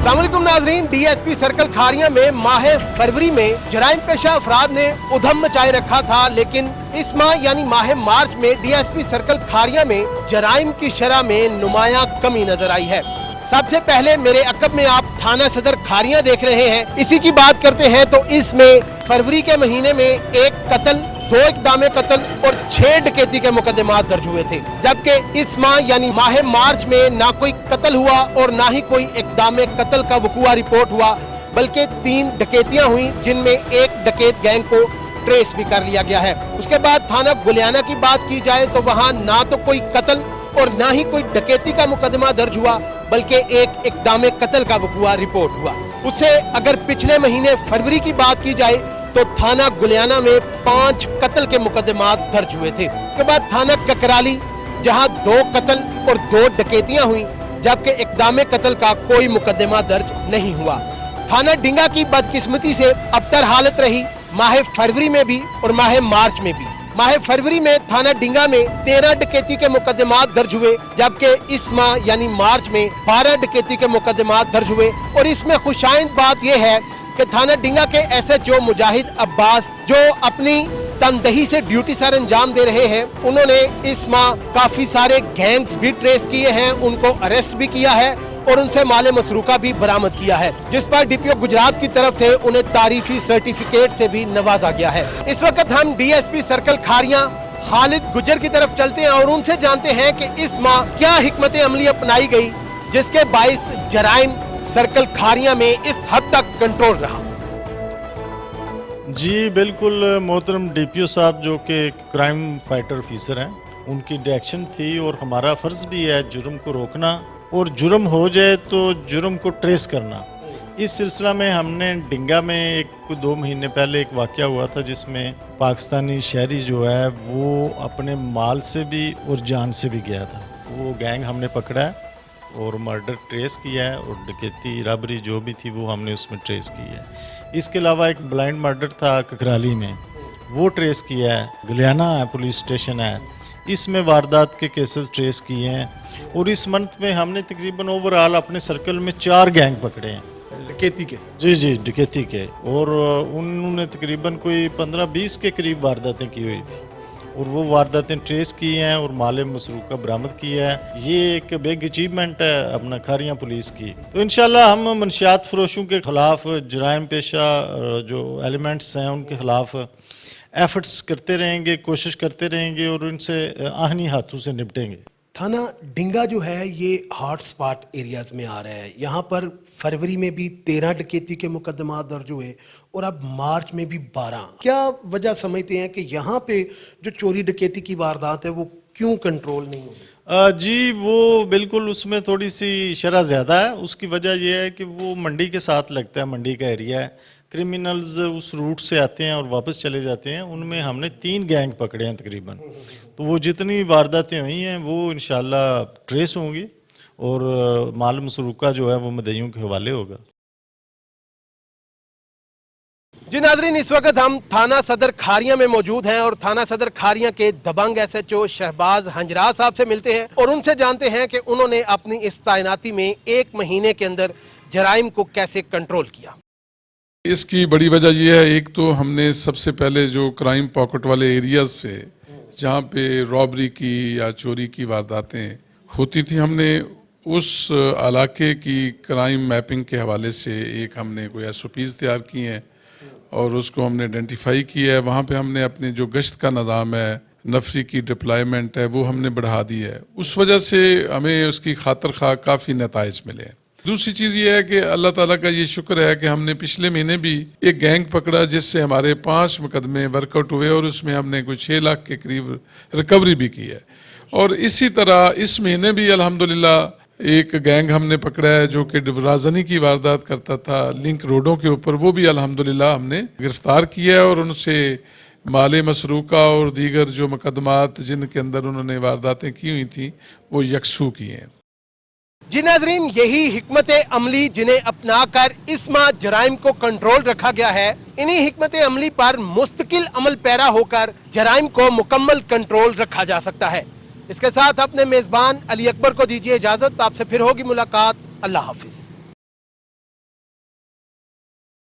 अस्सलाम वालेकुम नाज़रीन, डीएसपी सर्कल खारिया में माह फरवरी में जराइम पेशा अफराद ने उधम मचाए रखा था, लेकिन इस माह यानी माह मार्च में डीएसपी सर्कल खारिया में जराइम की शरह में नुमायां कमी नजर आई है। सबसे पहले मेरे अकब में आप थाना सदर खारिया देख रहे हैं। इसी की बात करते हैं तो इसमें फरवरी के महीने में एक कत्ल, 2 इक़दाम कत्ल और 6 डकैती के मुकदमात दर्ज हुए थे, जबकि इस माह यानी माह मार्च में ना कोई कत्ल हुआ और ना ही कोई इक़दाम कत्ल का वक़ूआ रिपोर्ट हुआ, बल्कि 3 डकैतियां हुई, जिनमें एक डकैत गैंग को ट्रेस भी कर लिया गया है। उसके बाद थाना गुलियाना की बात की जाए तो वहाँ ना तो कोई कत्ल और ना ही कोई डकैती का मुकदमा दर्ज हुआ, बल्कि एक इक़दाम कत्ल का वक़ूआ रिपोर्ट हुआ। उससे अगर पिछले महीने फरवरी की बात की जाए तो थाना गुलियाना में 5 कत्ल के मुकदमात दर्ज हुए थे। उसके बाद थाना ककराली, जहां 2 कत्ल और 2 डकैतियां हुई, जबकि इक़दाम कत्ल का कोई मुकदमा दर्ज नहीं हुआ। थाना डिंगा की बदकिस्मती से अबतर हालत रही माह फरवरी में भी और माह मार्च में भी। माह फरवरी में थाना डिंगा में 13 डकैती के मुकदमात दर्ज हुए, जबकि इस माह यानी मार्च में 12 डकैती के मुकदमात दर्ज हुए। और इसमें खुशाइंद बात यह है कि थाना डिंगा के एसएचओ मुजाहिद अब्बास, जो अपनी तनदही से ड्यूटी सर अंजाम दे रहे हैं, उन्होंने इस माह काफी सारे गैंग्स भी ट्रेस किए हैं, उनको अरेस्ट भी किया है और उनसे माले मसरूका भी बरामद किया है, जिस पर डीपीओ गुजरात की तरफ से उन्हें तारीफी सर्टिफिकेट से भी नवाजा गया है। इस वक्त हम डीएसपी सर्कल खारिया खालिद गुजर की तरफ चलते हैं और उनसे जानते हैं कि इस माह क्या हिकमत अमली अपनाई गई, जिसके बाइस जराइम सर्कल खारिया में इस हद तक कंट्रोल रहा। जी बिल्कुल, मोहतरम डीपीओ साहब जो कि क्राइम फाइटर ऑफिसर हैं, उनकी डायरेक्शन थी और हमारा फ़र्ज़ भी है जुर्म को रोकना और जुर्म हो जाए तो जुर्म को ट्रेस करना। इस सिलसिला में हमने डिंगा में 2 महीने पहले एक वाक़या हुआ था, जिसमें पाकिस्तानी शहरी जो है वो अपने माल से भी और जान से भी गया था। वो गैंग हमने पकड़ा है और मर्डर ट्रेस किया है और डकैती रबरी जो भी थी वो हमने उसमें ट्रेस की है। इसके अलावा एक ब्लाइंड मर्डर था ककराली में, वो ट्रेस किया है। गुलियाना है पुलिस स्टेशन है, इसमें वारदात के केसेस ट्रेस किए हैं। और इस मंथ में हमने तकरीबन ओवरऑल अपने सर्कल में 4 गैंग पकड़े हैं डकैती के। जी डकैती के, और उन्होंने तकरीबन कोई 15-20 के करीब वारदातें की हुई थी और वो वारदातें ट्रेस की हैं और माले मसरूका बरामद किया है। ये एक बिग अचीवमेंट है अपना खारिया पुलिस की। तो इंशाल्लाह हम मनशियात फरोशों के खिलाफ, जराइम पेशा जो एलिमेंट्स हैं उनके खिलाफ एफर्ट्स करते रहेंगे, कोशिश करते रहेंगे और उनसे आहनी हाथों से निपटेंगे। थाना डिंगा जो है ये हॉट स्पॉट एरियाज में आ रहा है। यहाँ पर फरवरी में भी 13 डकैती के मुकदमा दर्ज हुए और अब मार्च में भी 12। क्या वजह समझते हैं कि यहाँ पे जो चोरी डकैती की वारदात है वो क्यों कंट्रोल नहीं हो? जी वो बिल्कुल, उसमें थोड़ी सी शरह ज़्यादा है। उसकी वजह यह है कि वो मंडी के साथ लगता है, मंडी का एरिया है, क्रिमिनल्स उस रूट से आते हैं और वापस चले जाते हैं। उनमें हमने 3 गैंग पकड़े हैं तकरीबन। तो वो जितनी वारदातें हुई हैं वो इंशाल्लाह ट्रेस होंगी और माल मसरूका जो है वो मदइयों के हवाले होगा। जी नाज़रीन, इस वक्त हम थाना सदर खारिया में मौजूद हैं और थाना सदर खारिया के दबंग एसएचओ शहबाज हंजरा साहब से मिलते हैं और उनसे जानते हैं कि उन्होंने अपनी इस तैनाती में 1 महीने के अंदर जराइम को कैसे कंट्रोल किया। इसकी बड़ी वजह यह है, एक तो हमने सबसे पहले जो क्राइम पॉकेट वाले एरियाज से जहाँ पे रॉबरी की या चोरी की वारदातें होती थी, हमने उस इलाके की क्राइम मैपिंग के हवाले से हमने कोई SOPs तैयार की हैं और उसको हमने आइडेंटिफाई किया है। वहाँ पे हमने अपने जो गश्त का निज़ाम है, नफरी की डिप्लॉयमेंट है, वो हमने बढ़ा दी है। उस वजह से हमें उसकी खातिर खा काफ़ी नताइज मिले हैं। दूसरी चीज़ ये है कि अल्लाह ताला का ये शुक्र है कि हमने पिछले महीने भी एक गैंग पकड़ा, जिससे हमारे 5 मुकदमे वर्कआउट हुए और उसमें हमने कुछ 6 लाख के करीब रिकवरी भी की है। और इसी तरह इस महीने भी अल्हम्दुलिल्लाह एक गैंग हमने पकड़ा है जो कि राजनी की वारदात करता था लिंक रोडों के ऊपर, वो भी अल्हम्दुलिल्लाह हमने गिरफ्तार किया है और उनसे माले मसरूका और दीगर जो मुकदमात जिनके अंदर उन्होंने वारदातें की हुई थी वो यकसू किए हैं। जी नाज़रीन, यही हिकमत अमली जिन्हें अपनाकर इस माह जराइम को कंट्रोल रखा गया है, इन्हीं हिकमत अमली पर मुस्तकिल अमल पैरा होकर जराइम को मुकम्मल कंट्रोल रखा जा सकता है। इसके साथ अपने मेज़बान अली अकबर को दीजिए इजाज़त। आपसे फिर होगी मुलाकात। अल्लाह हाफिज़।